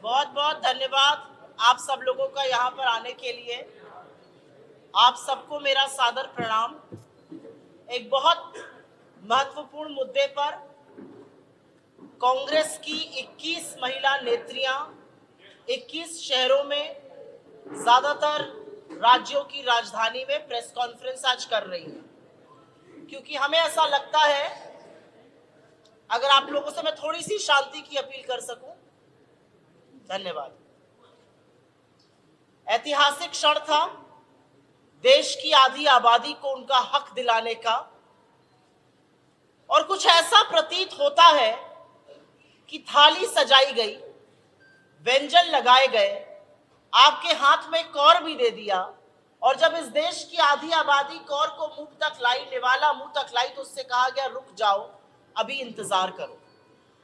बहुत बहुत धन्यवाद आप सब लोगों का यहाँ पर आने के लिए। आप सबको मेरा सादर प्रणाम। एक बहुत महत्वपूर्ण मुद्दे पर कांग्रेस की 21 महिला नेत्रियां 21 शहरों में, ज्यादातर राज्यों की राजधानी में प्रेस कॉन्फ्रेंस आज कर रही हैं, क्योंकि हमें ऐसा लगता है, अगर आप लोगों से मैं थोड़ी सी शांति की अपील कर सकूं। धन्यवाद। ऐतिहासिक क्षण था देश की आधी आबादी को उनका हक दिलाने का, और कुछ ऐसा प्रतीत होता है कि थाली सजाई गई, व्यंजन लगाए गए, आपके हाथ में कौर भी दे दिया, और जब इस देश की आधी आबादी कौर को मुंह तक लाई, निवाला मुंह तक लाई, तो उससे कहा गया रुक जाओ, अभी इंतजार करो।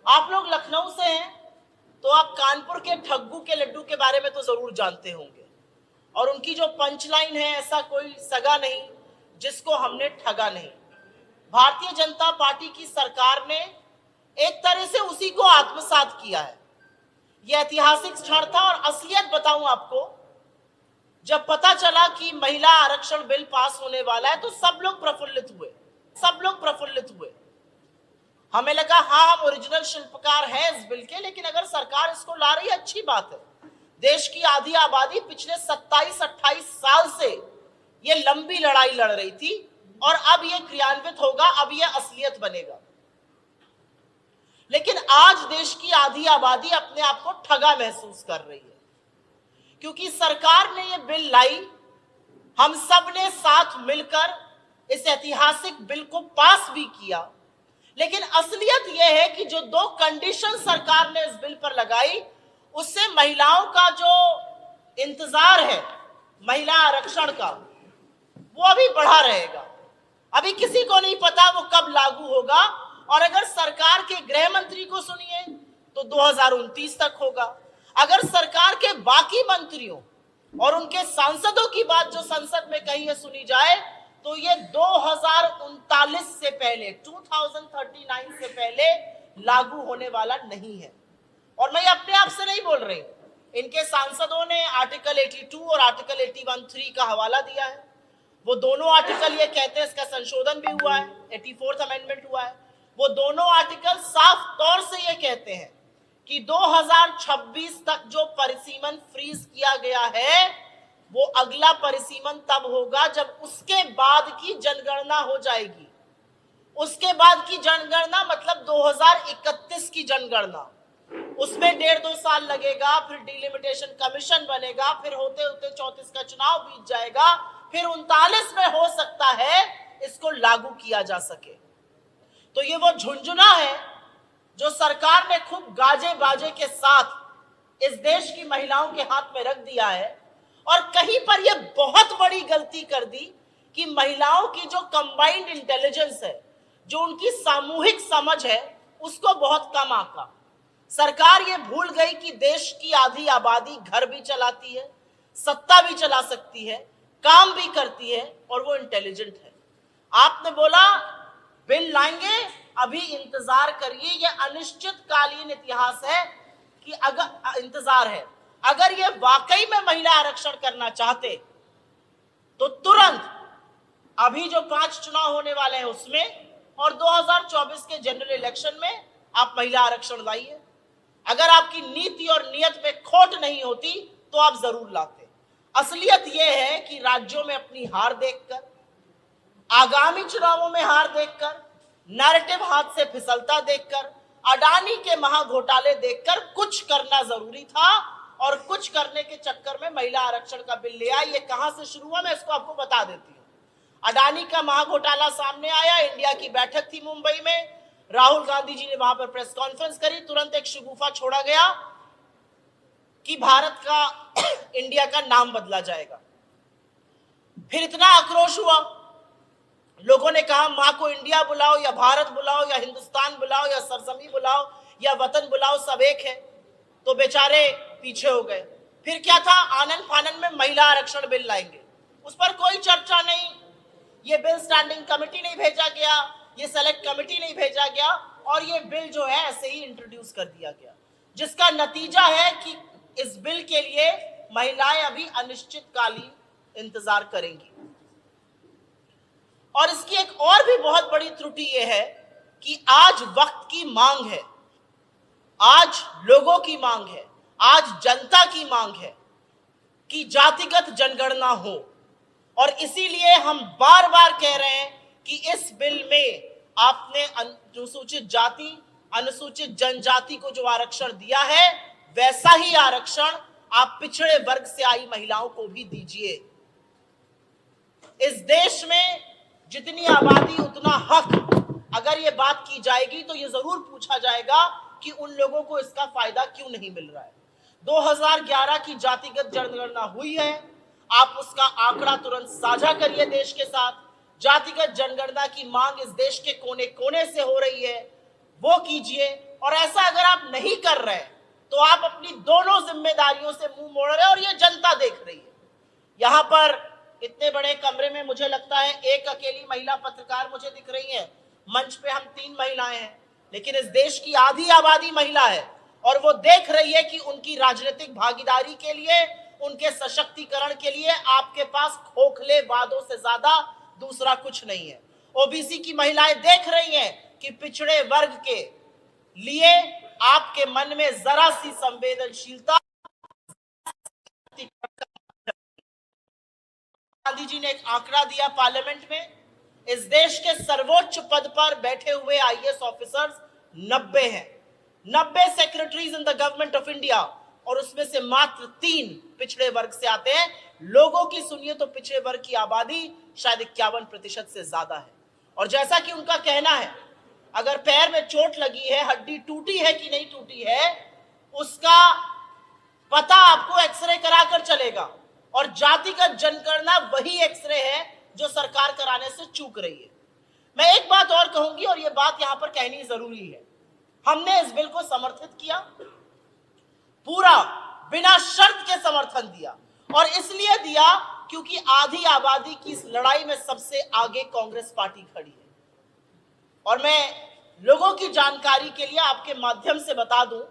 आप लोग लखनऊ से हैं तो आप कानपुर के ठग्गू के लड्डू के बारे में तो जरूर जानते होंगे, और उनकी जो पंचलाइन है, ऐसा कोई सगा नहीं जिसको हमने ठगा नहीं। भारतीय जनता पार्टी की सरकार ने एक तरह से उसी को आत्मसात किया है। यह ऐतिहासिक क्षण था, और असलियत बताऊं आपको, जब पता चला कि महिला आरक्षण बिल पास होने वाला है तो सब लोग प्रफुल्लित हुए। हमें लगा हाँ, हम ओरिजिनल शिल्पकार हैं इस बिल के, लेकिन अगर सरकार इसको ला रही है अच्छी बात है। देश की आधी आबादी पिछले 27-28 साल से ये लंबी लड़ाई लड़ रही थी, और अब ये क्रियान्वित होगा, अब ये असलियत बनेगा। लेकिन आज देश की आधी आबादी अपने आप को ठगा महसूस कर रही है, क्योंकि सरकार ने ये बिल लाई, हम सब ने साथ मिलकर इस ऐतिहासिक बिल को पास भी किया, लेकिन असलियत यह है कि जो 2 कंडीशन सरकार ने इस बिल पर लगाई, उससे महिलाओं का जो इंतजार है महिला आरक्षण का, वो अभी बढ़ा रहेगा। अभी किसी को नहीं पता वो कब लागू होगा, और अगर सरकार के गृह मंत्री को सुनिए तो 2029 तक होगा। अगर सरकार के बाकी मंत्रियों और उनके सांसदों की बात जो संसद में कही है सुनी जाए, तो ये 2039 से पहले, 2039 से पहले लागू होने वाला नहीं है। और मैं अपने आप से नहीं बोल रही, इनके सांसदों ने आर्टिकल 82 और आर्टिकल 81(3) का हवाला दिया है। वो दोनों आर्टिकल ये कहते हैं, इसका संशोधन भी हुआ है, 84th अमेंडमेंट हुआ है। वो दोनों आर्टिकल साफ तौर से ये कहते हैं कि 2026 तक जो परिसीमन फ्रीज किया गया है, वो अगला परिसीमन तब होगा जब उसके बाद की जनगणना हो जाएगी। उसके बाद की जनगणना मतलब 2031 की जनगणना, उसमें 1.5-2 साल लगेगा, फिर डिलिमिटेशन कमीशन बनेगा, फिर होते होते 34 का चुनाव बीत जाएगा, फिर 39 में हो सकता है इसको लागू किया जा सके। तो ये वो झुंझुना है जो सरकार ने खूब गाजे बाजे के साथ इस देश की महिलाओं के हाथ में रख दिया है, और कहीं पर यह बहुत बड़ी गलती कर दी कि महिलाओं की जो कंबाइंड इंटेलिजेंस है, जो उनकी सामूहिक समझ है, उसको बहुत कम आंका। सरकार ये भूल गई कि देश की आधी आबादी घर भी चलाती है, सत्ता भी चला सकती है, काम भी करती है, और वो इंटेलिजेंट है। आपने बोला बिल लाएंगे, अभी इंतजार करिए, ये अनिश्चितकालीन इतिहास है कि अगर इंतजार है, अगर ये वाकई में महिला आरक्षण करना चाहते तो तुरंत अभी जो 5 चुनाव होने वाले हैं उसमें, और 2024 के जनरल इलेक्शन में आप महिला आरक्षण लाइए। अगर आपकी नीति और नियत में खोट नहीं होती तो आप जरूर लाते। असलियत यह है कि राज्यों में अपनी हार देखकर, आगामी चुनावों में हार देखकर, नैरेटिव हाथ से फिसलता देखकर, अडानी के महाघोटाले देखकर कुछ करना जरूरी था, और कुछ करने के चक्कर में महिला आरक्षण का बिल ले आए। ये कहां से शुरू हुआ मैं इसको आपको बता देती हूँ। अडानी का महाघोटाला सामने आया, इंडिया की बैठक थी मुंबई में, राहुल गांधी जी ने वहां पर प्रेस कॉन्फ्रेंस करी, तुरंत एक शगुफा छोड़ा गया कि भारत का इंडिया का नाम बदला जाएगा। फिर इतना आक्रोश हुआ, लोगों ने कहा मां को इंडिया बुलाओ या भारत बुलाओ या हिंदुस्तान बुलाओ या सरजमी बुलाओ या वतन बुलाओ, सब एक है। तो बेचारे पीछे हो गए। फिर क्या था, आनन फानन में महिला आरक्षण बिल लाएंगे, उस पर कोई चर्चा नहीं, ये बिल स्टैंडिंग कमेटी नहीं भेजा गया, ये सेलेक्ट कमेटी नहीं भेजा गया, और ये बिल जो है ऐसे ही इंट्रोड्यूस कर दिया गया। जिसका नतीजा है कि इस बिल के लिए महिलाएं अभी अनिश्चितकालीन इंतजार करेंगी। और इसकी एक और भी बहुत बड़ी त्रुटि यह है कि आज वक्त की मांग है, आज लोगों की मांग है, आज जनता की मांग है कि जातिगत जनगणना हो। और इसीलिए हम बार बार कह रहे हैं कि इस बिल में आपने अनुसूचित जाति, अनुसूचित जनजाति को जो आरक्षण दिया है, वैसा ही आरक्षण आप पिछड़े वर्ग से आई महिलाओं को भी दीजिए। इस देश में जितनी आबादी उतना हक, अगर ये बात की जाएगी तो ये जरूर पूछा जाएगा कि उन लोगों को इसका फायदा क्यों नहीं मिल रहा है। 2011 की जातिगत जनगणना हुई है, आप उसका आंकड़ा तुरंत साझा करिए देश के साथ। जातिगत जनगणना की मांग इस देश के कोने कोने से हो रही है, वो कीजिए। और ऐसा अगर आप नहीं कर रहे तो आप अपनी दोनों जिम्मेदारियों से मुंह मोड़ रहे हैं और ये जनता देख रही है। यहां पर इतने बड़े कमरे में मुझे लगता है एक अकेली महिला पत्रकार मुझे दिख रही है। मंच पे हम 3 महिलाएं हैं, लेकिन इस देश की आधी आबादी महिला है और वो देख रही है कि उनकी राजनीतिक भागीदारी के लिए, उनके सशक्तिकरण के लिए आपके पास खोखले वादों से ज्यादा दूसरा कुछ नहीं है। ओबीसी की महिलाएं देख रही हैं कि पिछड़े वर्ग के लिए आपके मन में जरा सी संवेदनशीलता। गांधी जी ने एक आंकड़ा दिया पार्लियामेंट में, इस देश के सर्वोच्च पद पर बैठे हुए आईएएस ऑफिसर्स 90 हैं, 90 secretaries in the government of India, और उसमें से मात्र 3 पिछड़े वर्ग से आते हैं। लोगों की सुनिए तो पिछड़े वर्ग की आबादी शायद 51% से ज्यादा है। और जैसा कि उनका कहना है, अगर पैर में चोट लगी है, हड्डी टूटी है कि नहीं टूटी है, उसका पता आपको एक्सरे कराकर चलेगा। और जातिगत जनगणना वही एक्सरे है जो सरकार कराने से चूक रही है। मैं एक बात और कहूंगी और यह बात यहां पर कहनी जरूरी है। हमने इस बिल को समर्थित किया, पूरा बिना शर्त के समर्थन दिया, और इसलिए दिया क्योंकि आधी आबादी की इस लड़ाई में सबसे आगे कांग्रेस पार्टी खड़ी है। और मैं लोगों की जानकारी के लिए आपके माध्यम से बता दूं,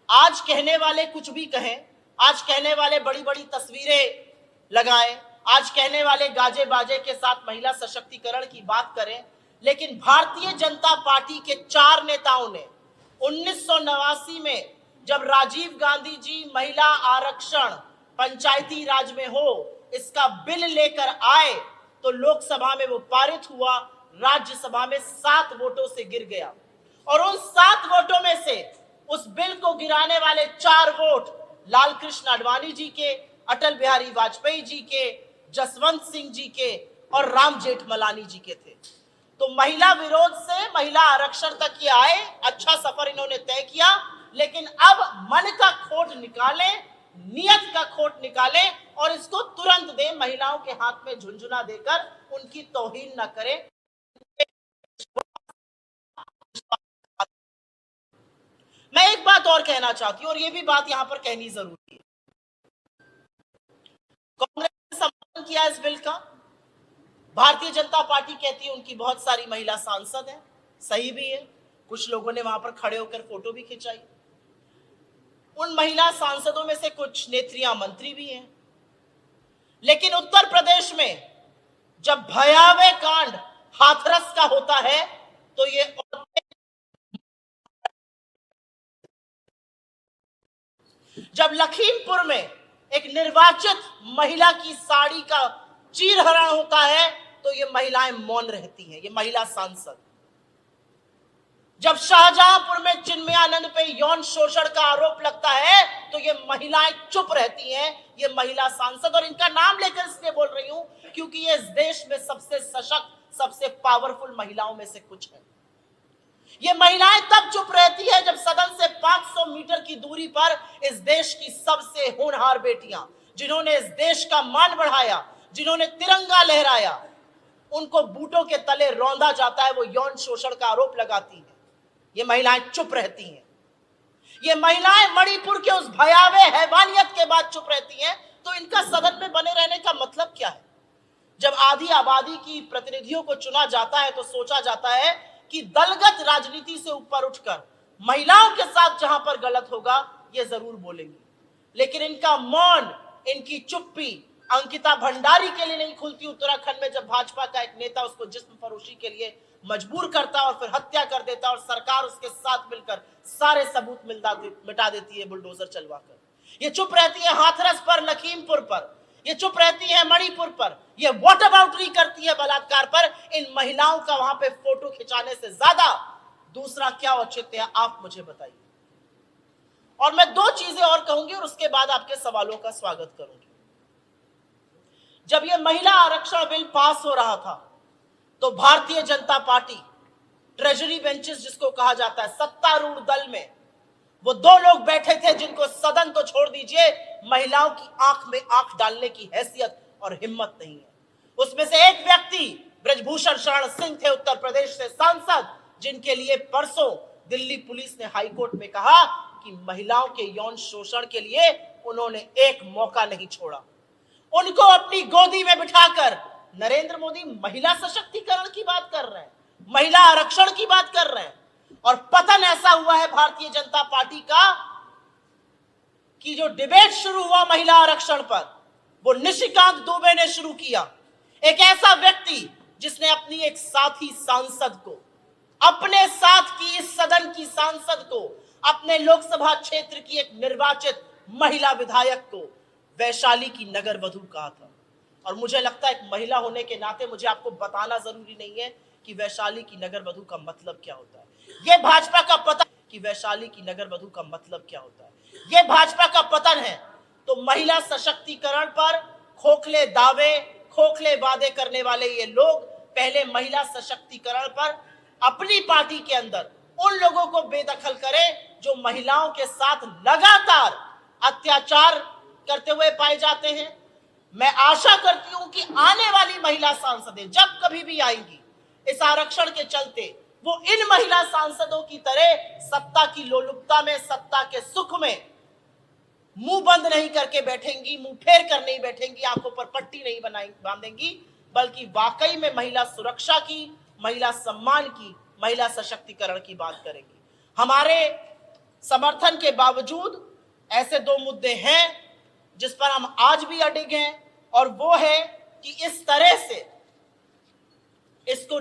आज कहने वाले कुछ भी कहें, आज कहने वाले बड़ी बड़ी तस्वीरें लगाएं, आज कहने वाले गाजे बाजे के साथ महिला सशक्तिकरण की बात करें, लेकिन भारतीय जनता पार्टी के 4 नेताओं ने 1989 में जब राजीव गांधी जी महिला आरक्षण पंचायती राज में हो इसका बिल लेकर आए तो लोकसभा में वो पारित हुआ, राज्यसभा में 7 वोटों से गिर गया। और उन 7 वोटों में से उस बिल को गिराने वाले 4 वोट लाल कृष्ण आडवाणी जी के, अटल बिहारी वाजपेयी जी के, जसवंत सिंह जी के और राम जेठमलानी जी के थे। तो महिला विरोध से महिला आरक्षण तक ये आए, अच्छा सफर इन्होंने तय किया, लेकिन अब मन का खोट निकालें, नियत का खोट निकालें और इसको तुरंत दें, महिलाओं के हाथ में झुनझुना देकर उनकी तौहीन न करें। मैं एक बात और कहना चाहती हूं और ये भी बात यहां पर कहनी जरूरी है। कांग्रेस ने समर्थन किया इस बिल का, भारतीय जनता पार्टी कहती है उनकी बहुत सारी महिला सांसद हैं, सही भी है, कुछ लोगों ने वहां पर खड़े होकर फोटो भी खिंचाई। उन महिला सांसदों में से कुछ नेत्रियां मंत्री भी हैं। लेकिन उत्तर प्रदेश में जब भयावह कांड हाथरस का होता है तो ये जब लखीमपुर में एक निर्वाचित महिला की साड़ी का चीरहरण होता है तो ये महिलाएं मौन रहती हैं, ये महिला सांसद। जब शाहजहांपुर में चिन्मयानंद पे यौन शोषण का आरोप लगता है तो ये महिलाएं चुप रहती हैं, ये महिला सांसद। और इनका नाम लेकर इसलिए बोल रही हूं क्योंकि ये इस देश में सबसे सशक्त, सबसे पावरफुल महिलाओं में से कुछ है। ये महिलाएं तब चुप रहती है जब सदन से 500 मीटर की दूरी पर इस देश की सबसे होनहार बेटियां, जिन्होंने इस देश का मान बढ़ाया, जिन्होंने तिरंगा लहराया, उनको बूटों के तले रौंदा जाता है, वो यौन शोषण का आरोप लगाती है। ये महिलाएं चुप रहती हैं। ये महिलाएं मणिपुर के उस भयावह हैवानियत के बाद चुप रहती हैं। तो इनका सदन में बने रहने का मतलब क्या है? जब आधी आबादी की प्रतिनिधियों को चुना जाता है तो सोचा जाता है कि दलगत राजनीति से ऊपर उठकर महिलाओं के साथ जहां पर गलत होगा ये जरूर बोलेंगी। लेकिन इनका मौन, इनकी चुप्पी अंकिता भंडारी के लिए नहीं खुलती उत्तराखंड में, जब भाजपा का एक नेता उसको जिस्म फरोशी के लिए मजबूर करता और फिर हत्या कर देता और सरकार उसके साथ मिलकर सारे सबूत मिटा देती है बुलडोजर चलवाकर। ये चुप रहती है हाथरस पर, लखीमपुर पर, ये चुप रहती है मणिपुर पर, ये वॉट अबाउटरी करती है बलात्कार पर। इन महिलाओं का वहां पे फोटो खिंचाने से ज्यादा दूसरा क्या औचित्य है, आप मुझे बताइए। और मैं दो चीजें और कहूंगी और उसके बाद आपके सवालों का स्वागत करूंगी। जब यह महिला आरक्षण बिल पास हो रहा था तो Bharatiya Janata party treasury benches जिसको कहा जाता है, सत्तारूढ़ दल में वो दो लोग बैठे थे जिनको सदन तो छोड़ दीजिए, महिलाओं की आंख में आंख डालने की हैसियत और हिम्मत नहीं है। उसमें से एक व्यक्ति ब्रजभूषण शरण सिंह थे, उत्तर प्रदेश से सांसद, जिनके लिए परसों दिल्ली पुलिस ने हाईकोर्ट में कहा कि महिलाओं के यौन शोषण के लिए उन्होंने एक मौका नहीं छोड़ा। उनको अपनी गोदी में बिठाकर नरेंद्र मोदी महिला सशक्तिकरण की बात कर रहे हैं, महिला आरक्षण की बात कर रहे हैं। और पतन ऐसा हुआ है भारतीय जनता पार्टी का कि जो डिबेट शुरू हुआ महिला आरक्षण पर, वो निशिकांत दुबे ने शुरू किया। एक ऐसा व्यक्ति जिसने अपनी एक साथी सांसद को, अपने साथ की इस सदन की सांसद को, अपने लोकसभा क्षेत्र की एक निर्वाचित महिला विधायक को वैशाली की नगर वधू कहा था। और मुझे लगता है एक महिला होने के नाते मुझे आपको बताना जरूरी नहीं है कि वैशाली की नगर वधू का मतलब क्या होता है। ये भाजपा का पतन कि वैशाली की नगर वधू का मतलब क्या होता है, ये भाजपा का पतन है। तो महिला सशक्तिकरण पर खोखले दावे, खोखले वादे करने वाले ये लोग पहले महिला सशक्तिकरण पर अपनी पार्टी के अंदर उन लोगों को बेदखल करें जो महिलाओं के साथ लगातार अत्याचार करते हुए पाए जाते हैं। मैं आशा करती हूं कि आने वाली महिला सांसदें जब कभी भी आएंगी इस आरक्षण के चलते, वो इन महिला सांसदों की तरह सत्ता की लोलुपता में, सत्ता के सुख में मुंह बंद नहीं करके बैठेंगी, मुंह फेर कर नहीं बैठेंगी, आंखों पर पट्टी नहीं बांधेंगी, बल्कि वाकई में महिला सुरक्षा की, महिला सम्मान की, महिला सशक्तिकरण की बात करेंगी। हमारे समर्थन के बावजूद ऐसे दो मुद्दे हैं जिस पर हम आज भी अडिग हैं, और वो है कि इस तरह से इसको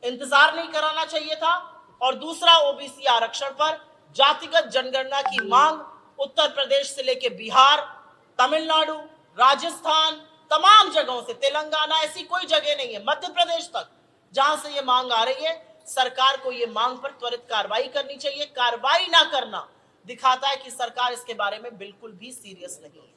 इंतजार नहीं कराना चाहिए था। और दूसरा, ओबीसी आरक्षण पर जातिगत जनगणना की मांग उत्तर प्रदेश से लेकर बिहार, तमिलनाडु, राजस्थान, तमाम जगहों से, तेलंगाना, ऐसी कोई जगह नहीं है, मध्य प्रदेश तक जहां से ये मांग आ रही है। सरकार को ये मांग पर त्वरित कार्रवाई करनी चाहिए। कार्रवाई ना करना दिखाता है कि सरकार इसके बारे में बिल्कुल भी सीरियस नहीं है।